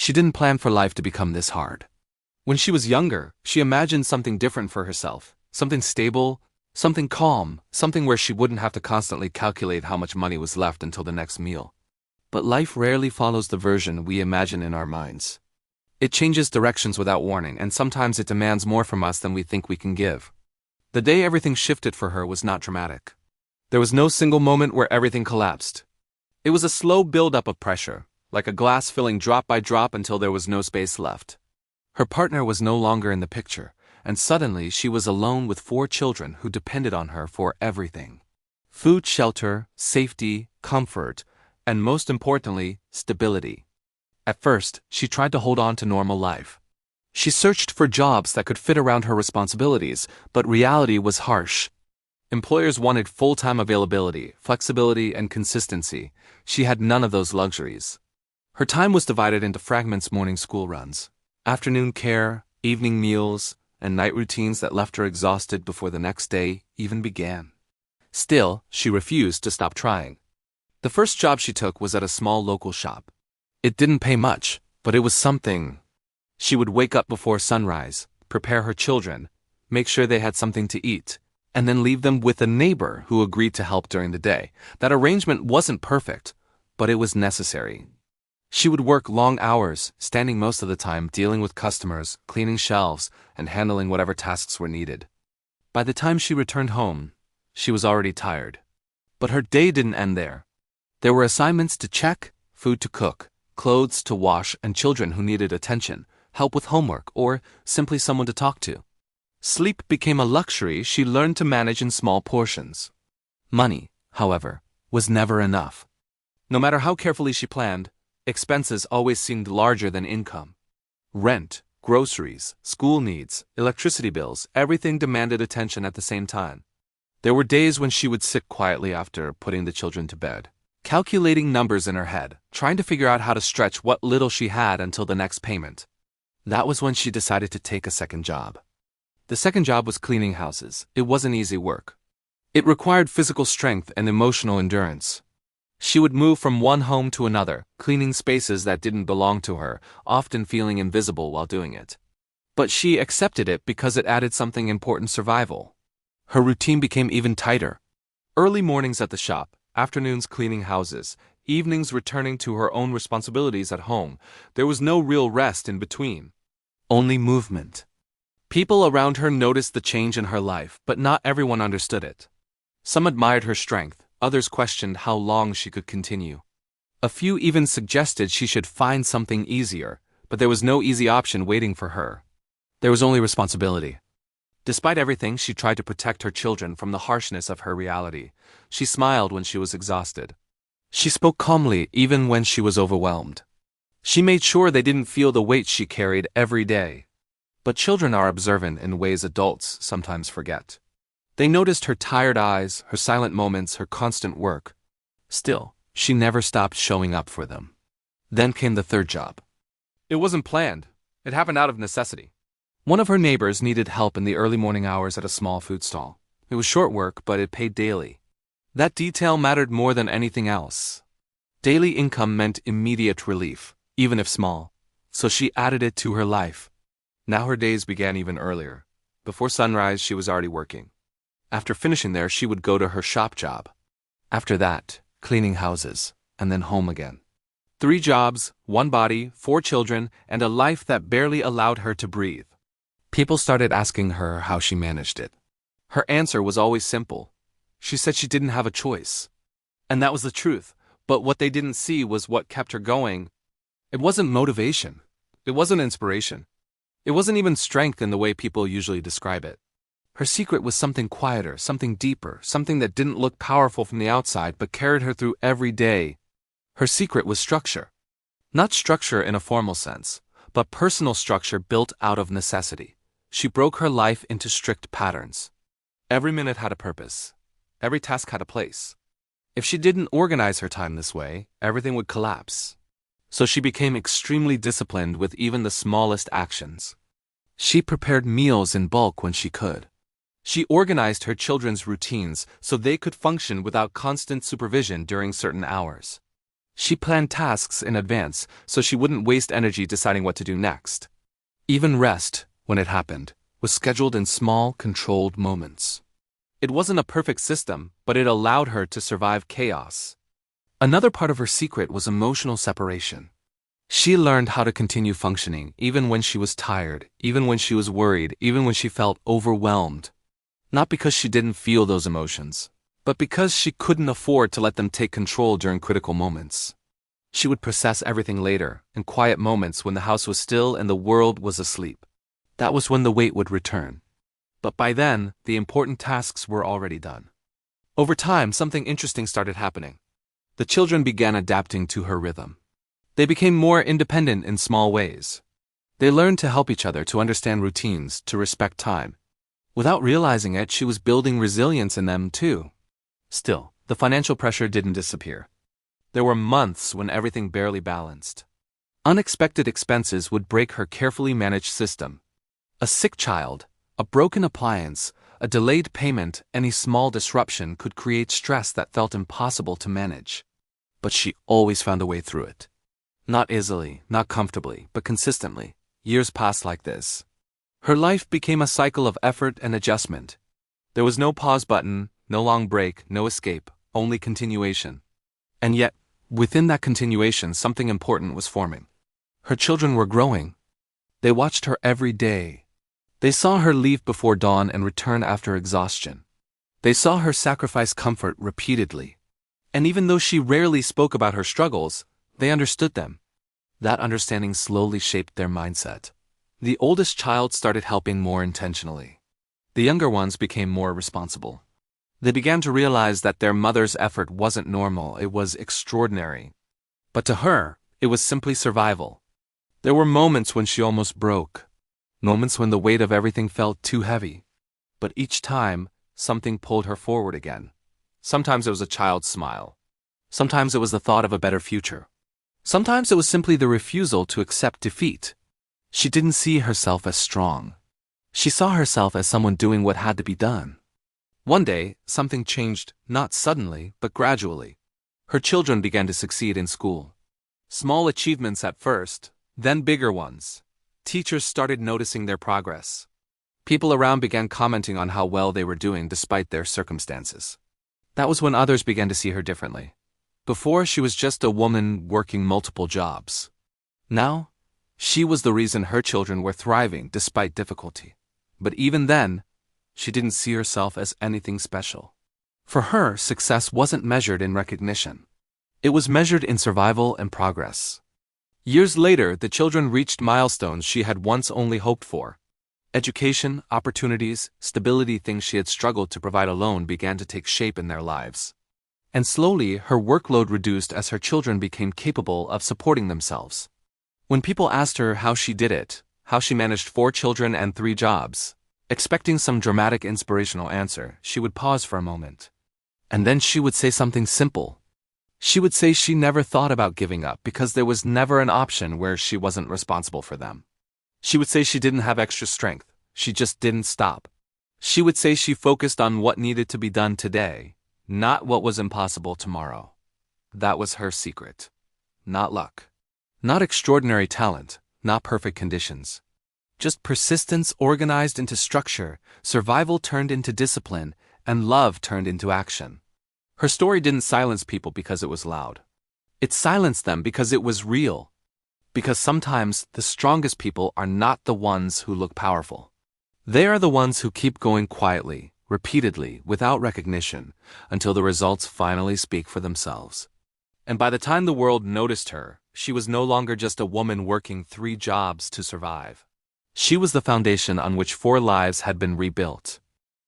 She didn't plan for life to become this hard. When she was younger, she imagined something different for herself, something stable, something calm, something where she wouldn't have to constantly calculate how much money was left until the next meal. But life rarely follows the version we imagine in our minds. It changes directions without warning, and sometimes it demands more from us than we think we can give. The day everything shifted for her was not dramatic. There was no single moment where everything collapsed. It was a slow build-up of pressure, like a glass filling drop by drop until there was no space left. Her partner was no longer in the picture, and suddenly she was alone with 4 children who depended on her for everything. Food, shelter, safety, comfort, and most importantly, stability. At first, she tried to hold on to normal life. She searched for jobs that could fit around her responsibilities, but reality was harsh. Employers wanted full-time availability, flexibility, and consistency. She had none of those luxuries. Her time was divided into fragments: morning school runs, afternoon care, evening meals, and night routines that left her exhausted before the next day even began. Still, she refused to stop trying. The first job she took was at a small local shop. It didn't pay much, but it was something. She would wake up before sunrise, prepare her children, make sure they had something to eat, and then leave them with a neighbor who agreed to help during the day. That arrangement wasn't perfect, but it was necessary. She would work long hours, standing most of the time, dealing with customers, cleaning shelves, and handling whatever tasks were needed. By the time she returned home, she was already tired. But her day didn't end there. There were assignments to check, food to cook, clothes to wash, and children who needed attention, help with homework, or simply someone to talk to. Sleep became a luxury she learned to manage in small portions. Money, however, was never enough. No matter how carefully she planned, expenses always seemed larger than income. Rent, groceries, school needs, electricity bills, everything demanded attention at the same time. There were days when she would sit quietly after putting the children to bed, calculating numbers in her head, trying to figure out how to stretch what little she had until the next payment. That was when she decided to take a second job. The second job was cleaning houses. It wasn't easy work. It required physical strength and emotional endurance. She would move from one home to another, cleaning spaces that didn't belong to her, often feeling invisible while doing it. But she accepted it because it added something important: survival. Her routine became even tighter. Early mornings at the shop, afternoons cleaning houses, evenings returning to her own responsibilities at home. There was no real rest in between. Only movement. People around her noticed the change in her life, but not everyone understood it. Some admired her strength. Others questioned how long she could continue. A few even suggested she should find something easier, but there was no easy option waiting for her. There was only responsibility. Despite everything, she tried to protect her children from the harshness of her reality. She smiled when she was exhausted. She spoke calmly even when she was overwhelmed. She made sure they didn't feel the weight she carried every day. But children are observant in ways adults sometimes forget. They noticed her tired eyes, her silent moments, her constant work. Still, she never stopped showing up for them. Then came the third job. It wasn't planned. It happened out of necessity. One of her neighbors needed help in the early morning hours at a small food stall. It was short work, but it paid daily. That detail mattered more than anything else. Daily income meant immediate relief, even if small, so she added it to her life. Now her days began even earlier. Before sunrise, she was already working. After finishing there, she would go to her shop job. After that, cleaning houses, and then home again. 3 jobs, 1 body, 4 children, and a life that barely allowed her to breathe. People started asking her how she managed it. Her answer was always simple. She said she didn't have a choice. And that was the truth, but what they didn't see was what kept her going. It wasn't motivation. It wasn't inspiration. It wasn't even strength in the way people usually describe it. Her secret was something quieter, something deeper, something that didn't look powerful from the outside but carried her through every day. Her secret was structure. Not structure in a formal sense, but personal structure built out of necessity. She broke her life into strict patterns. Every minute had a purpose. Every task had a place. If she didn't organize her time this way, everything would collapse. So she became extremely disciplined with even the smallest actions. She prepared meals in bulk when she could. She organized her children's routines so they could function without constant supervision during certain hours. She planned tasks in advance so she wouldn't waste energy deciding what to do next. Even rest, when it happened, was scheduled in small, controlled moments. It wasn't a perfect system, but it allowed her to survive chaos. Another part of her secret was emotional separation. She learned how to continue functioning even when she was tired, even when she was worried, even when she felt overwhelmed. Not because she didn't feel those emotions, but because she couldn't afford to let them take control during critical moments. She would process everything later, in quiet moments when the house was still and the world was asleep. That was when the weight would return. But by then, the important tasks were already done. Over time, something interesting started happening. The children began adapting to her rhythm. They became more independent in small ways. They learned to help each other, to understand routines, to respect time. Without realizing it, she was building resilience in them too. Still, the financial pressure didn't disappear. There were months when everything barely balanced. Unexpected expenses would break her carefully managed system. A sick child, a broken appliance, a delayed payment, any small disruption could create stress that felt impossible to manage. But she always found a way through it. Not easily, not comfortably, but consistently. Years passed like this. Her life became a cycle of effort and adjustment. There was no pause button, no long break, no escape, only continuation. And yet, within that continuation, something important was forming. Her children were growing. They watched her every day. They saw her leave before dawn and return after exhaustion. They saw her sacrifice comfort repeatedly. And even though she rarely spoke about her struggles, they understood them. That understanding slowly shaped their mindset. The oldest child started helping more intentionally. The younger ones became more responsible. They began to realize that their mother's effort wasn't normal, it was extraordinary. But to her, it was simply survival. There were moments when she almost broke. Moments when the weight of everything felt too heavy. But each time, something pulled her forward again. Sometimes it was a child's smile. Sometimes it was the thought of a better future. Sometimes it was simply the refusal to accept defeat. She didn't see herself as strong. She saw herself as someone doing what had to be done. One day, something changed, not suddenly, but gradually. Her children began to succeed in school. Small achievements at first, then bigger ones. Teachers started noticing their progress. People around began commenting on how well they were doing despite their circumstances. That was when others began to see her differently. Before, she was just a woman working multiple jobs. Now, she was the reason her children were thriving despite difficulty. But even then, she didn't see herself as anything special. For her, success wasn't measured in recognition. It was measured in survival and progress. Years later, the children reached milestones she had once only hoped for. Education, opportunities, stability, things she had struggled to provide alone began to take shape in their lives. And slowly, her workload reduced as her children became capable of supporting themselves. When people asked her how she did it, how she managed 4 children and 3 jobs, expecting some dramatic inspirational answer, she would pause for a moment. And then she would say something simple. She would say she never thought about giving up because there was never an option where she wasn't responsible for them. She would say she didn't have extra strength, she just didn't stop. She would say she focused on what needed to be done today, not what was impossible tomorrow. That was her secret. Not luck. Not extraordinary talent, not perfect conditions. Just persistence organized into structure, survival turned into discipline, and love turned into action. Her story didn't silence people because it was loud. It silenced them because it was real. Because sometimes the strongest people are not the ones who look powerful. They are the ones who keep going quietly, repeatedly, without recognition, until the results finally speak for themselves. And by the time the world noticed her, she was no longer just a woman working 3 jobs to survive. She was the foundation on which 4 lives had been rebuilt.